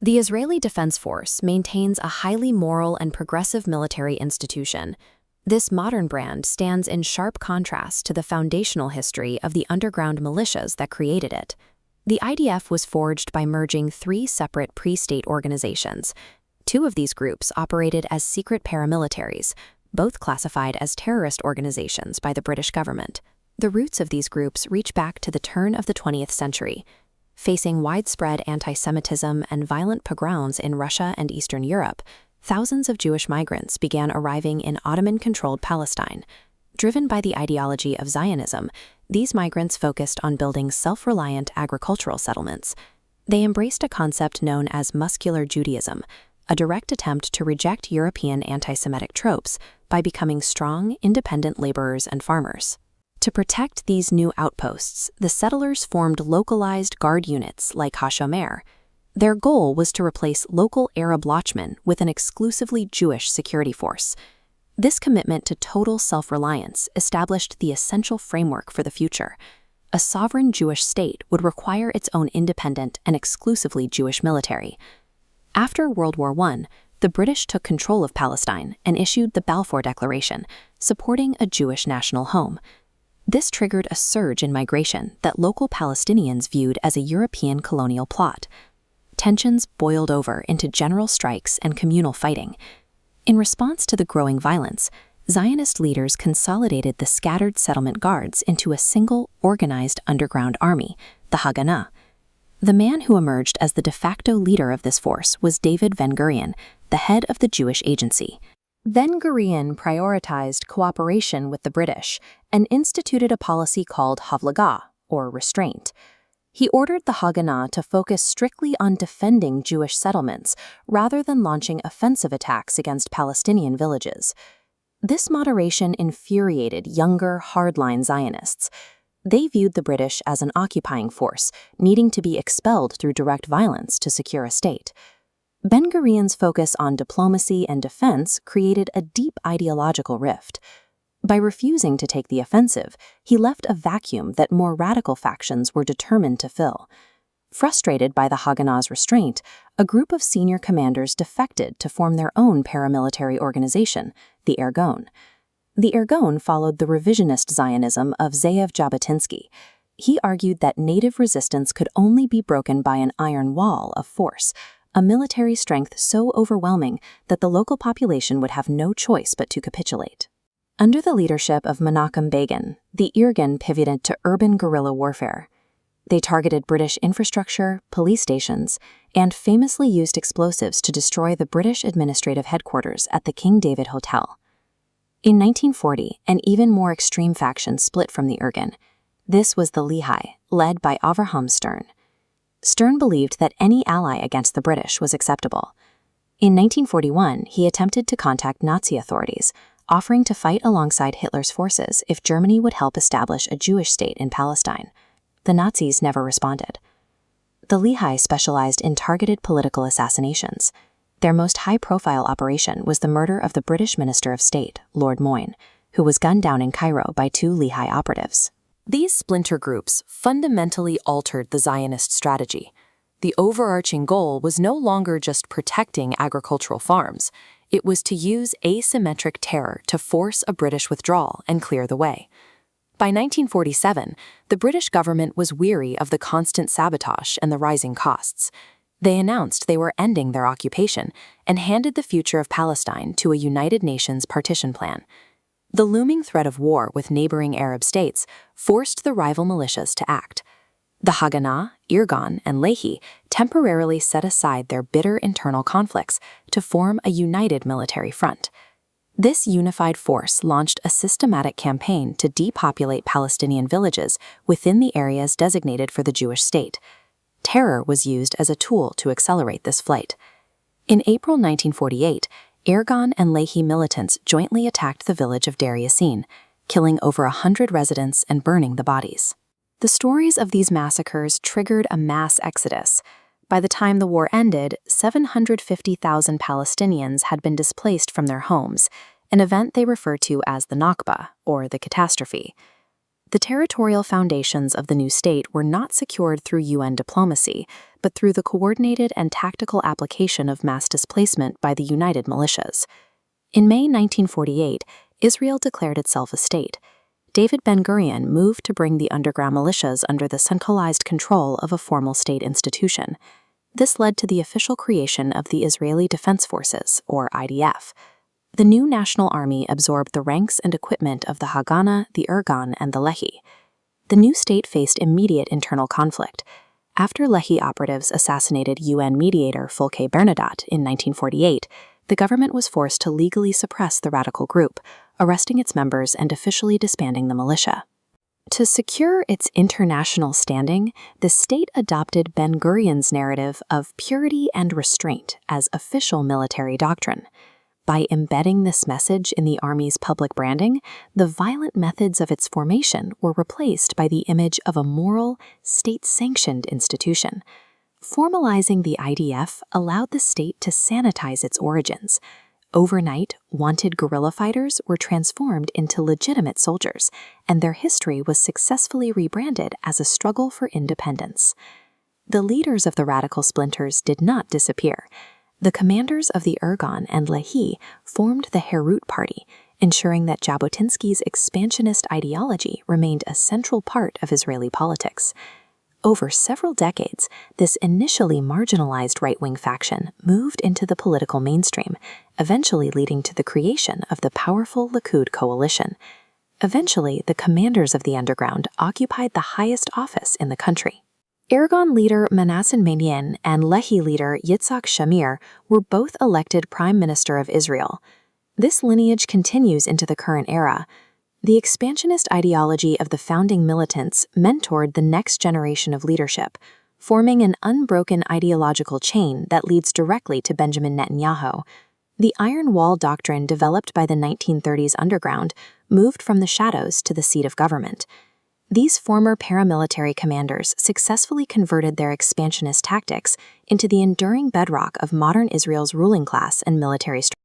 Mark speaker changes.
Speaker 1: The Israeli Defense Force maintains a highly moral and progressive military institution. This modern brand stands in sharp contrast to the foundational history of the underground militias that created it. The IDF was forged by merging three separate pre-state organizations. Two of these groups operated as secret paramilitaries, both classified as terrorist organizations by the British government. The roots of these groups reach back to the turn of the 20th century. Facing widespread anti-Semitism and violent pogroms in Russia and Eastern Europe, thousands of Jewish migrants began arriving in Ottoman-controlled Palestine. Driven by the ideology of Zionism, these migrants focused on building self-reliant agricultural settlements. They embraced a concept known as muscular Judaism, a direct attempt to reject European anti-Semitic tropes by becoming strong, independent laborers and farmers. To protect these new outposts, the settlers formed localized guard units like Hashomer. Their goal was to replace local Arab watchmen with an exclusively Jewish security force. This commitment to total self-reliance established the essential framework for the future. A sovereign Jewish state would require its own independent and exclusively Jewish military. After World War I, the British took control of Palestine and issued the Balfour Declaration, supporting a Jewish national home. This triggered a surge in migration that local Palestinians viewed as a European colonial plot. Tensions boiled over into general strikes and communal fighting. In response to the growing violence, Zionist leaders consolidated the scattered settlement guards into a single, organized underground army, the Haganah. The man who emerged as the de facto leader of this force was David Ben-Gurion, the head of the Jewish Agency. Ben-Gurion prioritized cooperation with the British and instituted a policy called havlagah, or restraint. He ordered the Haganah to focus strictly on defending Jewish settlements rather than launching offensive attacks against Palestinian villages. This moderation infuriated younger, hardline Zionists. They viewed the British as an occupying force, needing to be expelled through direct violence to secure a state. Ben-Gurion's focus on diplomacy and defense created a deep ideological rift. By refusing to take the offensive, he left a vacuum that more radical factions were determined to fill. Frustrated by the Haganah's restraint, a group of senior commanders defected to form their own paramilitary organization, the Irgun. The Irgun followed the revisionist Zionism of Ze'ev Jabotinsky. He argued that native resistance could only be broken by an iron wall of force, a military strength so overwhelming that the local population would have no choice but to capitulate. Under the leadership of Menachem Begin, the Irgun pivoted to urban guerrilla warfare. They targeted British infrastructure, police stations, and famously used explosives to destroy the British administrative headquarters at the King David Hotel. In 1940, an even more extreme faction split from the Irgun. This was the Lehigh, led by Avraham Stern. Stern believed that any ally against the British was acceptable. In 1941, he attempted to contact Nazi authorities, offering to fight alongside Hitler's forces if Germany would help establish a Jewish state in Palestine. The Nazis never responded. The Lehigh specialized in targeted political assassinations. Their most high-profile operation was the murder of the British Minister of State, Lord Moyne, who was gunned down in Cairo by two Lehigh operatives. These splinter groups fundamentally altered the Zionist strategy. The overarching goal was no longer just protecting agricultural farms. It was to use asymmetric terror to force a British withdrawal and clear the way. By 1947, the British government was weary of the constant sabotage and the rising costs. They announced they were ending their occupation and handed the future of Palestine to a United Nations partition plan. The looming threat of war with neighboring Arab states forced the rival militias to act. The Haganah, Irgun, and Lehi temporarily set aside their bitter internal conflicts to form a united military front. This unified force launched a systematic campaign to depopulate Palestinian villages within the areas designated for the Jewish state. Terror was used as a tool to accelerate this flight. In April 1948, Irgun and Lehi militants jointly attacked the village of Deir Yassin, killing over 100 residents and burning the bodies. The stories of these massacres triggered a mass exodus. By the time the war ended, 750,000 Palestinians had been displaced from their homes, an event they refer to as the Nakba, or the catastrophe. The territorial foundations of the new state were not secured through UN diplomacy, but through the coordinated and tactical application of mass displacement by the United Militias. In May 1948, Israel declared itself a state. David Ben-Gurion moved to bring the underground militias under the centralized control of a formal state institution. This led to the official creation of the Israeli Defense Forces, or IDF. The new national army absorbed the ranks and equipment of the Haganah, the Irgun, and the Lehi. The new state faced immediate internal conflict. After Lehi operatives assassinated UN mediator Folke Bernadotte in 1948, the government was forced to legally suppress the radical group, arresting its members and officially disbanding the militia. To secure its international standing, the state adopted Ben-Gurion's narrative of purity and restraint as official military doctrine. By embedding this message in the Army's public branding, the violent methods of its formation were replaced by the image of a moral, state-sanctioned institution. Formalizing the IDF allowed the state to sanitize its origins. Overnight, wanted guerrilla fighters were transformed into legitimate soldiers, and their history was successfully rebranded as a struggle for independence. The leaders of the radical splinters did not disappear. The commanders of the Irgun and Lehi formed the Herut Party, ensuring that Jabotinsky's expansionist ideology remained a central part of Israeli politics. Over several decades, this initially marginalized right-wing faction moved into the political mainstream, eventually leading to the creation of the powerful Likud coalition. Eventually, the commanders of the underground occupied the highest office in the country. Irgun leader Menachem Begin and Lehi leader Yitzhak Shamir were both elected Prime Minister of Israel. This lineage continues into the current era. The expansionist ideology of the founding militants mentored the next generation of leadership, forming an unbroken ideological chain that leads directly to Benjamin Netanyahu. The Iron Wall doctrine developed by the 1930s underground moved from the shadows to the seat of government. These former paramilitary commanders successfully converted their expansionist tactics into the enduring bedrock of modern Israel's ruling class and military structure.